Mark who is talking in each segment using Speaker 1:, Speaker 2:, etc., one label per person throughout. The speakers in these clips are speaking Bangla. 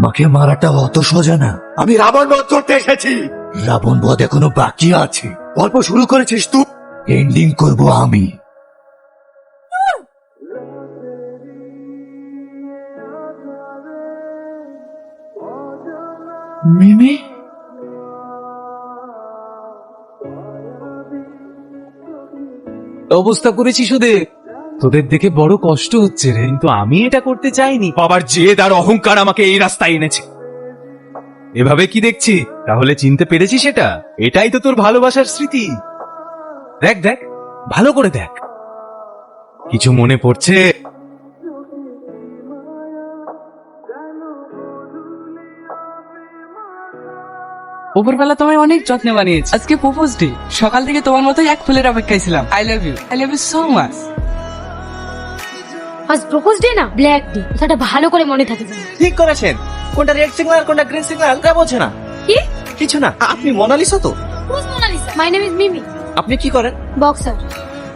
Speaker 1: মাকে মারাটা অত সোজা না। আমি রাবণ বধ করতে এসেছি। রাবণ বধ এখনো বাকি আছে। গল্প শুরু করেছিস তুই, এন্ডিং করব আমি। মিমি,
Speaker 2: অবস্থা করেছিস ওদের। তোদের দেখে বড় কষ্ট হচ্ছে রে, কিন্তু আমি এটা করতে চাইনি।
Speaker 3: বাবার জেদ আর অহংকার আমাকে এই রাস্তায় এনেছে।
Speaker 2: এভাবে কি দেখছি? তাহলে চিনতে পেরেছিস এটা? এটাই তো তোর ভালোবাসার স্মৃতি। দেখ দেখ, ভালো করে দেখ। কিছু মনে পড়ছে?
Speaker 4: উপরবেলা তোমায় অনেক যত্নে বানিয়েছি। আজকে প্রপোজ ডে, সকাল থেকে তোমার মতোই এক ফুলের অপেক্ষায় ছিলাম। I love you so much.
Speaker 5: আজ প্রপোজ ডে না, ব্ল্যাক ডে। কথাটা ভালো করে মনে থাকে যেন।
Speaker 6: ঠিক করেছেন। কোনটা রেড সিগন্যাল কোনটা গ্রিন সিগন্যাল তা বোঝে না।
Speaker 5: কি?
Speaker 6: কিছু না। আপনি মোনালিসা তো?
Speaker 5: Who's Mona Lisa? My name is Mimi.
Speaker 6: আপনি কি করেন?
Speaker 5: Boxer.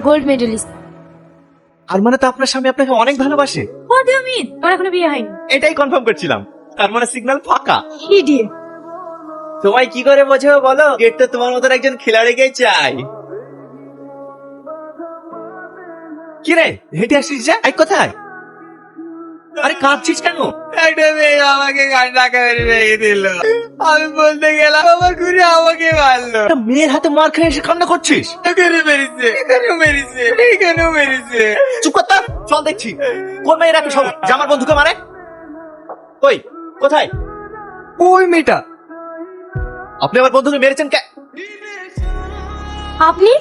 Speaker 5: Gold medalist.
Speaker 6: আর মানে তো আপনার স্বামী আপনাকে অনেক ভালোবাসে।
Speaker 5: What do you mean? আমার এখনো বিয়ে হয়নি।
Speaker 6: এটাই কনফার্ম করছিলাম। তার মানে সিগন্যাল ফাঁকা।
Speaker 5: Idiot.
Speaker 6: তোমায় কি করে বোঝাবো বলো? গেট তো তোমার মতন একজন খেলাড়িকে চাই। কি রে হেঁটে আসছিস যে? এই কোথায়? আরে কাঁদছিস কেন?
Speaker 4: একটা মেয়ে আমাকে টাকা মেরে ভেঙে দিল। আমি বলতে গেলাম আমার ঘুরে আমাকে মারলো।
Speaker 6: একটা মেয়ের হাতে মার খেয়ে এসে কান্না করছিস?
Speaker 4: এখানেও মেরেছে, এখানেও মেরেছে, এখানেও মেরেছে।
Speaker 6: চুপ করতা, চল দেখছি কোন মেয়ের এত সব যে আমার বন্ধুকে মারে। কই কোথায়?
Speaker 4: ওই মেয়েটা।
Speaker 6: আপনি আমার বন্ধুকে মেরেছেন কে?
Speaker 5: আপনি?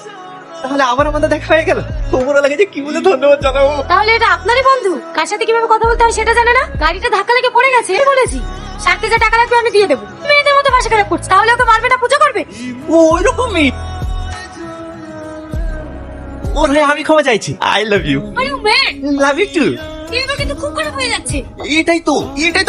Speaker 6: তাহলে আবার আমাদের দেখা হয়ে গেল। তোমরা লাগে যে কি বলে ধন্যবাদ জানাবো।
Speaker 5: তাহলে এটা আপনারই বন্ধু? কার সাথে কিভাবে কথা বলতে হয় সেটা জানে না? গাড়িটা ধাক্কা লেগে পড়ে গেছে। আমি বলেছি সাথে যা টাকা লাগবে আমি দিয়ে দেবো। মেয়েদের মতো ভাষা খারাপ করছে। তাহলে ওকে মারবে না, পূজা করবে?
Speaker 6: ও ওইরকমই। ওর হয়ে আমি ক্ষমা চাইছি। I love you.
Speaker 5: Are you mad?
Speaker 6: Love you too.
Speaker 5: এবার কিন্তু খুব খারাপ হয়ে যাচ্ছে।
Speaker 6: এটাই তো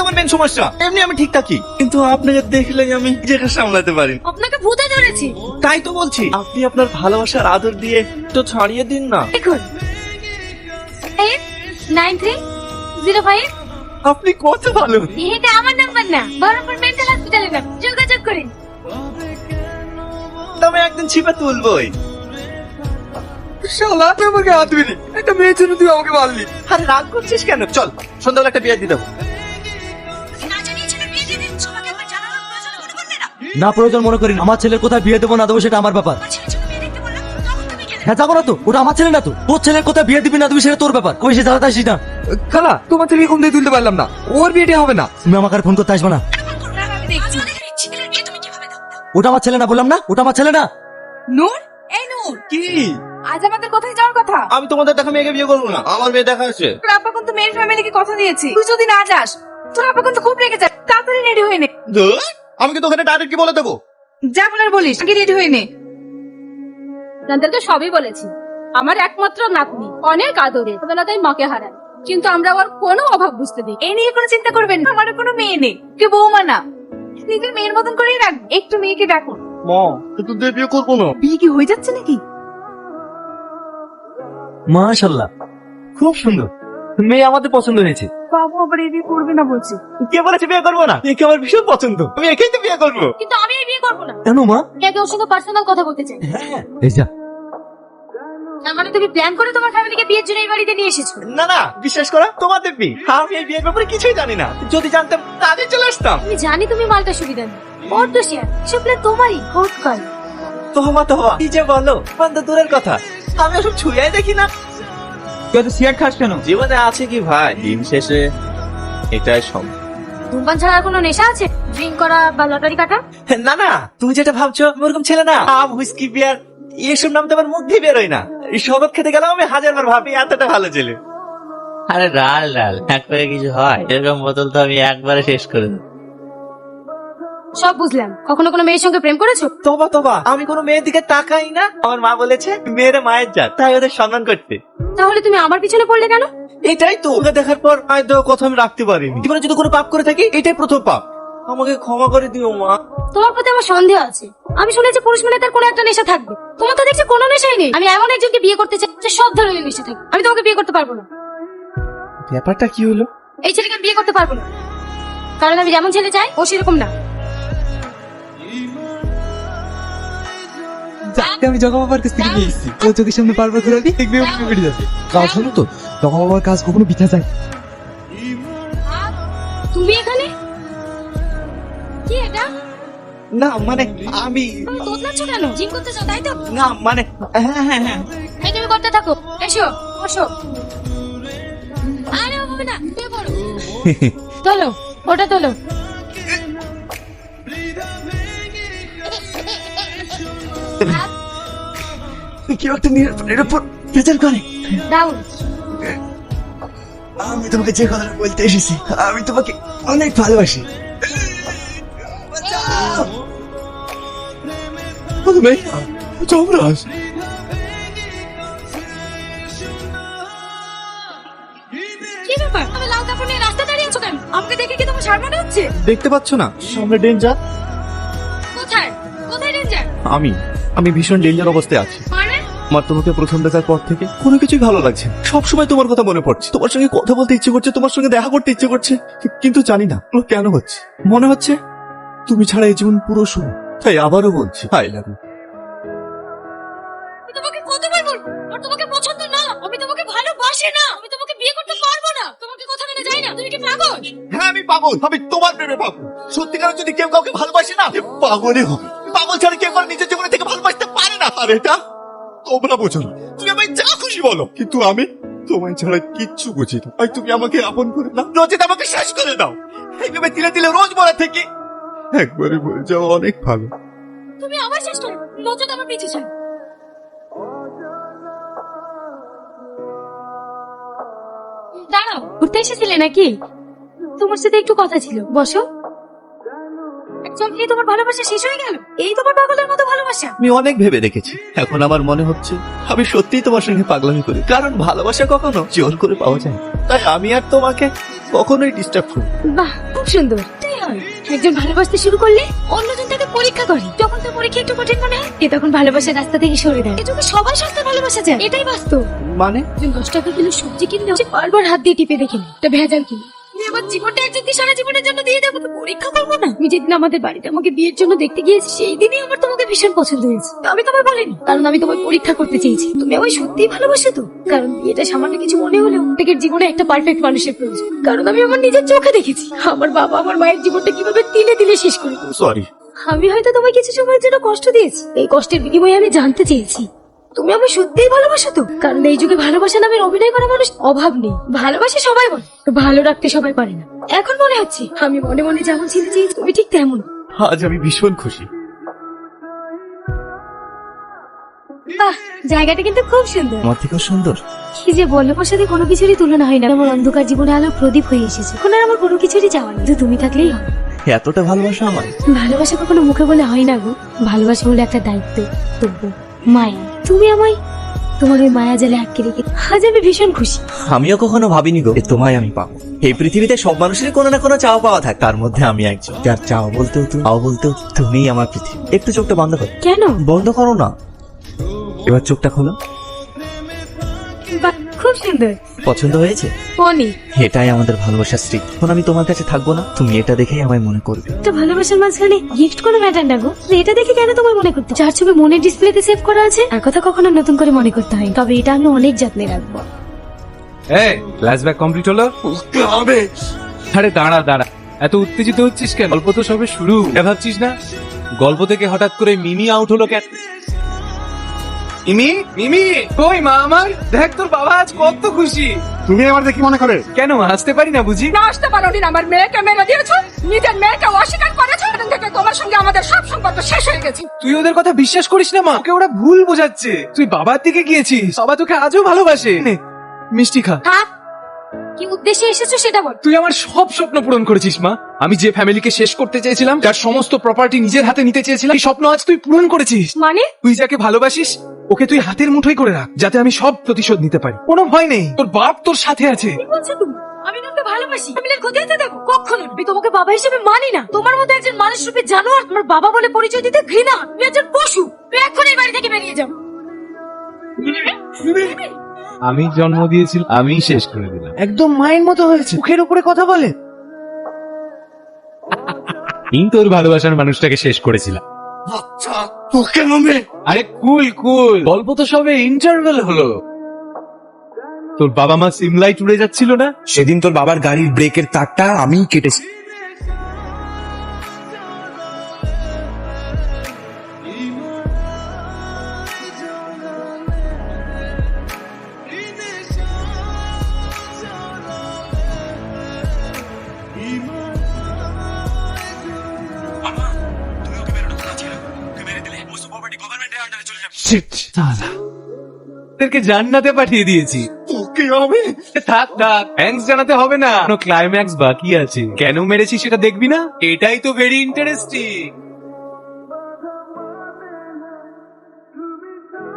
Speaker 6: আমার মেন সমস্যা। এমনি আমি ঠিক থাকি, কিন্তু আপনাকে দেখলে আমি নিজেকে সামলাতে পারি না।
Speaker 5: আপনাকে ভূতে ধরেছে।
Speaker 6: তাই তো বলছি, আপনি আপনার ভালোবাসার আদর দিয়ে তো ছাড়িয়ে দিন না।
Speaker 5: দেখুন 89305।
Speaker 6: আপনি কত ভালো।
Speaker 5: এটা আমার নাম্বার না, বহরমপুর মেন্টাল হসপিটালের নাম। যোগাযোগ করেন।
Speaker 6: তবে একদিন ছিপে তুলবই।
Speaker 4: শালা তুই আমাকে হাত দিবি। একটা মেয়ের জন্য তুই আমাকে মারলি।
Speaker 6: আরে রাগ করছিস কেন? চল সন্ধ্যাবেলা একটা বিয়ে দিয়ে দেবো।
Speaker 1: না প্রয়োজন মনে করি না। আমার ছেলের কোথায় বিয়ে দেবো না দেবো সেটা আমার ব্যাপার। হ্যাঁ যাবো না তো, ওটা আমার ছেলে না তো। তোর ছেলের কোথায় বিয়ে দিবি না দিবি সেটা তোর ব্যাপার। কই সে জ্বালাতে আসিস না।
Speaker 4: খালা তোমার থেকে কম দিয়ে তুলতে পারলাম না। ওর বিয়েটা হবে না।
Speaker 1: তুমি আমাকে আর ফোন করতে আসবে না। ওটা আমার ছেলে না, বললাম না ওটা আমার ছেলে না।
Speaker 4: নূর, এই নূর,
Speaker 6: কি?
Speaker 4: আজ আমাদের কোথায় যাওয়ার কথা?
Speaker 6: আমি তোমাদের দেখা মেয়েকে বিয়ে করবো না। আমার মেয়ে দেখা আছে।
Speaker 4: তোর আব্বা কিন্তু মেয়ের ফ্যামিলিকে কথা দিয়েছি, তুই যদি না যাস তোর আব্বা কিন্তু খুব রেগে যায়। তাড়াতাড়ি রেডি হয়ে নে।
Speaker 6: আমি কিন্তু ওখানে ডাইরেক্ট কি বলে দেবো?
Speaker 4: যা বলার বলিস, আগে রেডি হয়ে নে।
Speaker 5: আপনাদেরকে সবই বলেছি। আমার একমাত্র নাতনি অনেক আদরে, তাই মাকে হারায়, কিন্তু আমরা ওর কোনো অভাব বুঝতে দিই।
Speaker 4: এই নিয়ে কোনো চিন্তা করবেন না। আমার কোনো মেয়ে নেই, কে বৌমা না। নিজের মেয়ের মতন করেই রাখ। একটু মেয়েকে ডাকুন।
Speaker 6: মা কিন্তু দিয়ে বিয়ে করবো না।
Speaker 4: বিয়ে কি হয়ে যাচ্ছে নাকি?
Speaker 1: মাশাআল্লাহ, খুব সুন্দর। মেয়ে আমাদের পছন্দ হয়েছে।
Speaker 4: বাবু আবার এই বিয়ে করবে না বলছে।
Speaker 6: কে বলেছে বিয়ে করবো না? একে আমার ভীষণ পছন্দ। আমি একেই তো বিয়ে করবো।
Speaker 5: কিন্তু আমি এই বিয়ে করবো না।
Speaker 1: কেন মা?
Speaker 5: আগে ওর সঙ্গে পার্সোনাল কথা বলতে চাই।
Speaker 1: হ্যাঁ এই যা।
Speaker 5: তার মানে তুমি প্ল্যান করে তোমার ফ্যামিলিকে বিয়ের জন্য এই বাড়িতে নিয়ে এসেছো?
Speaker 6: না না, বিশ্বাস করো তোমাদের বিয়ে। আমি এই বিয়ের ব্যাপারে কিছুই জানি না। যদি জানতাম তাদের চলে আসতাম।
Speaker 5: আমি জানি তুমি মালটা সুবিধা নেই। বড্ড শেয়ার এসব প্ল্যান তোমারই হোট কর।
Speaker 6: তোহবা কি যে বলো। বন্ধ দূরের কথা, আমি ওসব ছুঁয়াই দেখি না।
Speaker 4: তুই এত সিগারেট খাস কেন?
Speaker 6: জীবনে আছে কি ভাই, দিন শেষে এটাই সব।
Speaker 5: ধূমপান ছাড়া আর কোনো নেশা আছে? ড্রিঙ্ক করা বা লটারি কাটা?
Speaker 6: না না, তুমি যেটা ভাবছো আমি ওরকম ছেলে না। হুইস্কি বিয়ার এসব নাম তো আমার মুখ দিয়ে বেরোয় না। এই শরবত খেতে গেলাম আমি হাজারবার ভাবি এতটা ভালো ছেলে।
Speaker 7: আরে ডাল এক করে কিছু হয়? এরকম বোতল তো আমি একবারে শেষ করে দেব।
Speaker 5: সব বুঝলাম। কখনো কোনো মেয়ের সঙ্গে প্রেম করেছো?
Speaker 6: তোবা আমি কোনো মেয়ের দিকে তাকাই না। আমার মা বলেছে মেয়েরা মায়ের জাত, তাই ওদের সম্মান করতে।
Speaker 5: তাহলে তুমি আমার পিছনে পড়লে কেন?
Speaker 6: এটাই তো, ওকে দেখার পর মায়ের দেওয়া কথা আমি রাখতে পারিনি। জীবনে যদি কোনো পাপ করে থাকি এটাই প্রথম পাপ। আমাকে ক্ষমা করে দিও মা।
Speaker 5: তোমার প্রতি আমার সন্দেহ আছে। আমি শুনেছি পুরুষ মানে তার কোনো একটা নেশা থাকবে। তোমার তো দেখছি কোনো নেশাই নেই। আমি এমন একজনকে বিয়ে করতে চাই যে সব ধরনের নেশা থাকে। আমি তোমাকে বিয়ে করতে পারবো না।
Speaker 6: ব্যাপারটা কি হলো?
Speaker 5: এই ছেলেকে বিয়ে করতে পারবো না। কারণ আমি যেমন ছেলে চাই ও সেরকম না।
Speaker 4: যাকে আমি জগা বাবার কাছ থেকে নিয়ে এসেছি, ও চোখের সামনে বারবার ঘুরাবি, দেখবে ও উঠে বেরিয়ে যাবে। কাজ হলো তো, জগা বাবার কাজ কখনো বিথা যায়।
Speaker 5: তুমি এখানে কি এটা?
Speaker 6: না মানে আমি
Speaker 5: তুমি তোতলাচ্ছ কেন? জিম করতে চাও তাই তো?
Speaker 6: না মানে হ্যাঁ
Speaker 5: এই তুমি করতে থাকো। এসো বসো। আরে হবে না, শুয়ে পড়ো। তোলো, ওটা তোলো।
Speaker 1: কেউ একটা নিরাপদের উপর বিচার করে।
Speaker 5: ডাউন।
Speaker 1: আমি তোমাকে যে কথাটা বলতে এসেছি, আমি তোমাকে অনেক ভালোবাসি। যমরাজ,
Speaker 5: কি ব্যাপার? তুমি লাল কাপড় নিয়ে রাস্তা দাঁড়িয়ে আছো কেন? আমাকে দেখে কি তোমার সার মনে হচ্ছে?
Speaker 6: দেখতে পাচ্ছ না সামনে ডেঞ্জার?
Speaker 5: কোথায় কোথায় রেঞ্জার?
Speaker 6: আমি ভীষণ ডেঞ্জার অবস্থায় আছি।
Speaker 5: মানে
Speaker 6: আমার তোমাকে প্রথম দেখার পর থেকে কোনো কিছুই ভালো লাগছে না। সবসময় তোমার কথা মনে পড়ছে, তোমার সঙ্গে কথা বলতে ইচ্ছে করছে, তোমার সঙ্গে দেখা করতে ইচ্ছে করছে, কিন্তু জানি না ওগুলো কেন হচ্ছে। মনে হচ্ছে তুমি ছাড়া এই জীবন পুরো শূন্য। তাই আবারও বলছি আই লাভ ইউ।
Speaker 5: আমি তোমাকে কতবার বলবো আর তোমাকে পছন্দ না, আমি তোমাকে ভালোবাসি না, আমি তোমাকে বিয়ে করতে পারবো না। তোমাকে কথা মেনে যাই না। তুমি কি পাগল?
Speaker 6: হ্যাঁ আমি পাগল, আমি তোমার প্রেমে পাগল। সত্যিকার যদি কেউ কাউকে ভালোবাসে না, পাগলই হবে। পাগল ছাড়া কেউ কারো নিজের জীবনে থেকে ভালোবাসতে পারে না। আর এটা তোমরা বোঝো না। তুমি আমায় যা খুশি বলো, কিন্তু আমি তোমায় ছাড়া কিচ্ছু বুঝি না। আর তুমি আমাকে আপন করে দাও, রোজ আমাকে শেষ করে দাও। এইভাবে তিলে তিলে রোজ বলা থেকে একবারে বলে যাও অনেক ভালো।
Speaker 5: তুমি আবার শেষ করো, নচেত আমার পিছে ছাড়ো। দাঁড়াও, ঘুরতে এসেছিলে নাকি? তোমার সাথে একটু কথা ছিল, বসো। একচুয়ালি তোমার ভালোবাসা শেষ হয়ে গেল? এই তোমার পাগলের মতো ভালোবাসা?
Speaker 6: আমি অনেক ভেবে দেখেছি, এখন আমার মনে হচ্ছে আমি সত্যিই তোমার সঙ্গে পাগলামি করি। কারণ ভালোবাসা কখনো জোর করে পাওয়া যায় না। তাই আমি আর তোমাকে কখনোই ডিস্টার্ব করি না।
Speaker 5: বাহ, খুব সুন্দর। তাই হয়, একজন ভালোবাসতে শুরু করলে অন্যজন তাকে পরীক্ষা করে। যখন তার পরীক্ষা একটু কঠিন মনে হয়, এ তখন ভালোবাসার রাস্তা থেকে সরে দেয়। এজন্য সবাই সস্তা ভালোবাসা যায়, এটাই বাস্তব।
Speaker 6: মানে
Speaker 5: 10 টাকা কিলো সবজি কিনলে বারবার হাত দিয়ে টিপে দেখে এটা ভেজাল কিনে আমি আমার জীবনটা একজনকে সারা জীবনের জন্য দিয়ে দেবো, তো পরীক্ষা করবো না? আমি যেদিন আমাদের বাড়িতে আমাকে বিয়ের জন্য দেখতে গিয়েছি, সেই দিনই আমার তোমাকে ভীষণ পছন্দ হয়েছে। আমি তোমায় বলিনি, কারণ আমি তোমায় পরীক্ষা করতে চেয়েছি তুমি আমায় সত্যিই ভালোবাসো তো। কারণ বিয়েটা সামান্য কিছু মনে হলেও প্রত্যেকের জীবনে একটা পারফেক্ট মানুষের প্রয়োজন। কারণ আমি আমার নিজের চোখে দেখেছি আমার বাবা আমার মায়ের জীবনটা কিভাবে তিলে তিলে শেষ করে দিল।
Speaker 6: সরি।
Speaker 5: আমি হয়তো তোমায় কিছু সময়ের জন্য কষ্ট দিয়েছি, এই কষ্টের বিনিময়ে আমি জানতে চেয়েছি তুমি আমায় সত্যিই ভালোবাসো তো। কারণ এই যুগে ভালোবাসা নামের অভিনয় করা মানুষ অভাব নেই। ভালোবাসে সবাই বলে, ভালো রাখতে সবাই পারে না। এখন মনে হচ্ছে আমি মনে মনে যেমন ছিলে চেয়েছি তুমি ঠিক তেমন।
Speaker 6: আজ আমি ভীষণ খুশি।
Speaker 5: বাহ, জায়গাটা কিন্তু খুব সুন্দর।
Speaker 1: আমার থেকেও সুন্দর।
Speaker 5: কি যে বলো, আমার সাথে কোনো কিছুরই তুলনা হয় না। আমার অন্ধকার জীবনে আলো প্রদীপ হয়ে এসেছে। এখন আর আমার কোনো কিছুরই চাওয়া নেই, শুধু তুমি থাকলেই হবে।
Speaker 1: এতটা ভালোবাসা আমার।
Speaker 5: ভালোবাসা কখনো মুখে বলে হয় না গো। ভালোবাসা হলো একটা দায়িত্ব, কর্তব্য, মায়া। তুমি আমায় তোমার ওই মায়া জালে আটকে রেখে আজ আমি ভীষণ খুশি।
Speaker 1: আমিও কখনো ভাবিনি গো যে তোমায় আমি পাবো। এই পৃথিবীতে সব মানুষেরই কোনো না কোনো চাওয়া পাওয়া থাকে, তার মধ্যে আমি একজন যার চাওয়া বলতেও তুমি, পাওয়া বলতেও তুমিই আমার পৃথিবী। একটু চোখটা বন্ধ করো।
Speaker 5: কেন?
Speaker 1: বন্ধ করো না, এবার চোখটা খোলো।
Speaker 5: বাহ, খুব সুন্দর।
Speaker 1: পছন্দ হয়েছে?
Speaker 5: অনেক।
Speaker 1: এটাই আমাদের ভালোবাসার স্মৃতি। এখন আমি তোমার কাছে থাকবো না, তুমি এটা দেখেই আমায় মনে করবে।
Speaker 5: একটা ভালোবাসার মাঝখানে গিফট কোনো ম্যাটার না গো। এটা দেখে কেন তোমার মনে করতে? যার ছবি মনের ডিসপ্লেতে সেভ করা আছে, আর কথা কখনো নতুন করে মনে করতে হয়। তবে এটা আমি অনেক যত্নে রাখবো।
Speaker 2: এই ফ্ল্যাশব্যাক কমপ্লিট হলো? আরে দাঁড়া দাঁড়া, এত উত্তেজিত হচ্ছিস কেন? গল্প তো সবে শুরু। এটা ভাবছিস না গল্প থেকে হঠাৎ করে মিমি আউট হলো কেন? মিমি, মিমি কই মা আমার? দেখ তোর বাবা আজ কত খুশি।
Speaker 3: তুমি আমার দেখি মনে করে
Speaker 2: কেন হাসতে পারি না বুঝি?
Speaker 8: না আসতে পারো না, আমার মেয়েকে মেরে দিয়েছো, নিজের মেয়েকে অস্বীকার করেছো। এখন থেকে তোমার সঙ্গে আমাদের সব সম্পর্ক শেষ হয়ে গেছে।
Speaker 2: তুই ওদের কথা বিশ্বাস করিস না মা, ওকে ওরা ভুল বোঝাচ্ছে। তুই বাবার দিকে গিয়েছিস, বাবা তোকে আজও ভালোবাসে। নে, মিষ্টি খা।
Speaker 5: থাক, কি উদ্দেশ্যে এসেছো সেটা বল।
Speaker 2: তুই আমার সব স্বপ্ন পূরণ করেছিস মা। আমি যে ফ্যামিলিকে শেষ করতে চেয়েছিলাম, যার সমস্ত প্রপার্টি নিজের হাতে নিতে চেয়েছিলাম, এই স্বপ্ন আজ তুই পূরণ করেছিস।
Speaker 5: মানে?
Speaker 2: তুই যাকে ভালোবাসিস ওকে তুই হাতের মুঠোয় করে রাখ, যাতে আমি সব প্রতিশোধ নিতে পারি। কোনো ভয় নেই, তোর বাপ তোর সাথে আছে।
Speaker 5: কি বলছো তুমি? আমি তোমাকে ভালোবাসি, ফ্যামিলির ক্ষতি হতে দেবো কখনো? আমি তোমাকে বাবা হিসেবে মানি না। তোমার মতো একজন মানুষ রূপে জানোয়ার আমার বাবা বলে পরিচয় দিতে ঘৃণা। তুমি একজন পশু। তুমি এক্ষুনি এই বাড়ি থেকে বেরিয়ে যাও।
Speaker 2: আমি জন্ম দিয়েছিলাম, আমি শেষ করে দিলাম।
Speaker 1: একদম মায়ের মতো হয়েছে, মুখের উপরে কথা বলে।
Speaker 2: তোর ভালোবাসার মানুষটাকে শেষ করেছিলাম।
Speaker 6: আচ্ছা তোকে নামে
Speaker 2: আরে কুল কুল, গল্প তো সবে ইন্টারভেল হলো। তোর বাবা মা সিমলাইট উড়ে যাচ্ছিল না?
Speaker 3: সেদিন তোর বাবার গাড়ির ব্রেকের তারটা আমিই কেটেছি।
Speaker 2: তোদেরকে জান্নাতে পাঠিয়ে দিয়েছি।
Speaker 6: তোকে আমি
Speaker 2: থাক থাক, থ্যাঙ্কস জানাতে হবে না, ক্লাইম্যাক্স বাকি আছে। কেন মেরেছি সেটা দেখবি না? এটাই তো ভেরি ইন্টারেস্টিং।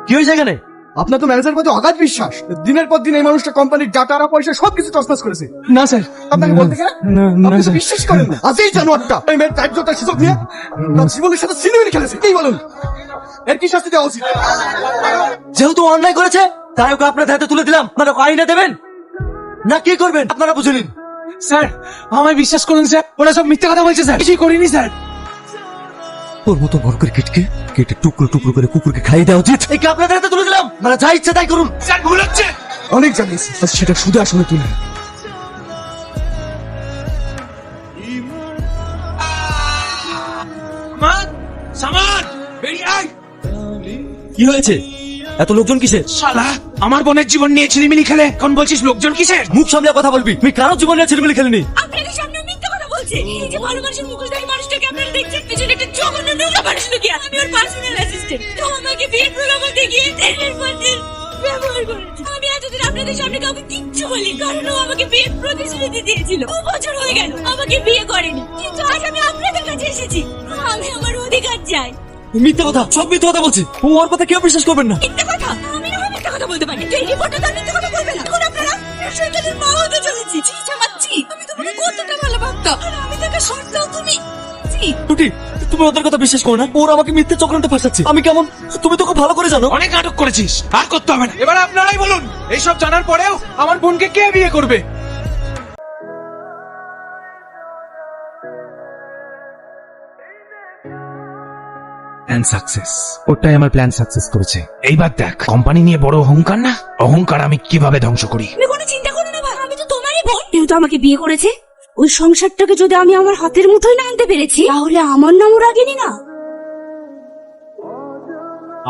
Speaker 1: কি হয়েছে এখানে?
Speaker 9: আপনার তো ম্যানেজার প্রতি অগাধ বিশ্বাস। দিনের পর দিন এই মানুষটা কোম্পানির ডাটা আর পয়সা সবকিছু তছনছ করেছে।
Speaker 4: না স্যার,
Speaker 9: আপনাকে বলতে গেলে আপনি তো বিশ্বাস করেন না। আজই জানোয়ারটা এই মেয়ের দায়িত্বতার সুযোগ নিয়ে তার জীবনের সাথে সিনেমিনি খেলেছে। কি বলুন, এর কি শাস্তি দেওয়া উচিত?
Speaker 1: যেহেতু অন্যায় করেছে তাই ওকে আপনার হাতে তুলে দিলাম। আপনারা ওকে আইনে দেবেন না কি করবেন আপনারা বুঝে নিন।
Speaker 4: স্যার আমায় বিশ্বাস করুন স্যার, ওরা সব মিথ্যে কথা বলছে স্যার, কিছুই করিনি স্যার।
Speaker 1: ওর মতো বড় করে কেটে টুকরো টুকরো করে কুকুরকে খাইয়ে দেওয়া উচিত। একে আপনাদের হাতে তুলে দিলাম, মানে যা ইচ্ছে তাই করুন।
Speaker 3: স্যার ভুল হচ্ছে।
Speaker 9: অনেক জানিয়েছি, আজ সেটা শুধু আসলে তুলে
Speaker 3: সামান বেরিয়ে আয়।
Speaker 1: কি হয়েছে? এত লোকজন কিসের?
Speaker 3: শালা আমার বোনের জীবন নিয়ে ছিনিমিনি খেলে এখন বলছিস লোকজন কিসের?
Speaker 1: মুখ সামলে কথা বলবি। আমি কারো জীবন নিয়ে ছেলেমেলে খেলিনি।
Speaker 5: আপনাদের সামনে মিথ্যা কথা বলছে। এই যে ভালো মানুষের মুখোশধারী মানুষটাকে আপনারা দেখছেন, পিছনে একটা জঘন্য নোংরা মানুষ লুকিয়ে আছে। আমি ওর পার্সোনাল অ্যাসিস্ট্যান্ট। তো আমাকে বিয়ের প্রলোভন দেখিয়ে দিনের পর দিন ব্যবহার করেছে। আমি এতদিন আপনাদের সামনে কাউকে কিচ্ছু বলি, কারণ ও আমাকে বিয়ের প্রতিশ্রুতি দিয়েছিল। 2 বছর হয়ে গেল আমাকে বিয়ে করেনি, কিন্তু আজ আমি আপনাদের কাছে এসেছি। আমি আমার অধিকার চাই।
Speaker 1: মিথ্যা কথা, সব মিথ্যা কথা বলছি। ও ওর কথা কেউ বিশ্বাস করবেন না।
Speaker 5: মিথ্যা কথা? আমি না হয় মিথ্যা কথা বলতে পারি, কিন্তু এই রিপোর্টটা তো আর মিথ্যা কথা বলবে না। এখন আপনারা সরকারের মা হতে চলেছি। ছি চামাচ্ছি, আমি তোমাকে কতটা ভালো ভাবতাম, আর আমি তাকে সরতেও তুমি ছি।
Speaker 1: টুটি, তুমি ওদের কথা বিশ্বাস করো না। ওরা আমাকে মিথ্যে চক্রান্তে ফাঁসাচ্ছে। আমি কেমন তুমি তো খুব ভালো করে জানো।
Speaker 3: অনেক নাটক করেছিস, আর করতে হবে না।
Speaker 2: এবার আপনারাই বলুন, এইসব জানার পরেও আমার বোনকে কে বিয়ে করবে?
Speaker 3: প্ল্যান সাকসেস, ওটাই আমার প্ল্যান সাকসেস করেছে। এইবার দেখ কোম্পানি নিয়ে বড় অহংকার না, অহংকার আমি কিভাবে ধ্বংস করি।
Speaker 5: তুমি কোনো চিন্তা করো না ভাই, আমি তো তোমারই বোন। কেউ তো আমাকে বিয়ে করেছে। ওই সংসারটাকে যদি আমি আমার হাতের মুঠোয় না আনতে পেরেছি, তাহলে আমার নামও রাগিনি না।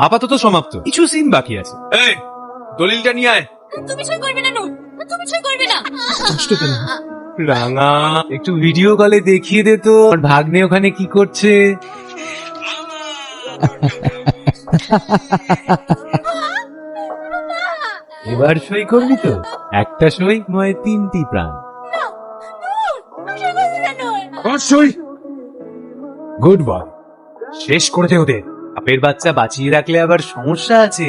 Speaker 2: আপাতত সমাপ্ত, কিছু সিন বাকি আছে। এই দলিলটা নিয়ে আয়।
Speaker 5: তুমি সই করবে না নুন, তুমি সই করবে না।
Speaker 2: রাঙা, একটু ভিডিও কলে দেখিয়ে দে তো আমার ভাগ্নে ওখানে কি করছে। এবার সই করবি তো? একটা সই নয় 3টি প্রাণ।
Speaker 3: অবশ্যই
Speaker 2: গুড বয়, শেষ করে দে ওদের। বাপের বাচ্চা বাঁচিয়ে রাখলে আবার সমস্যা আছে।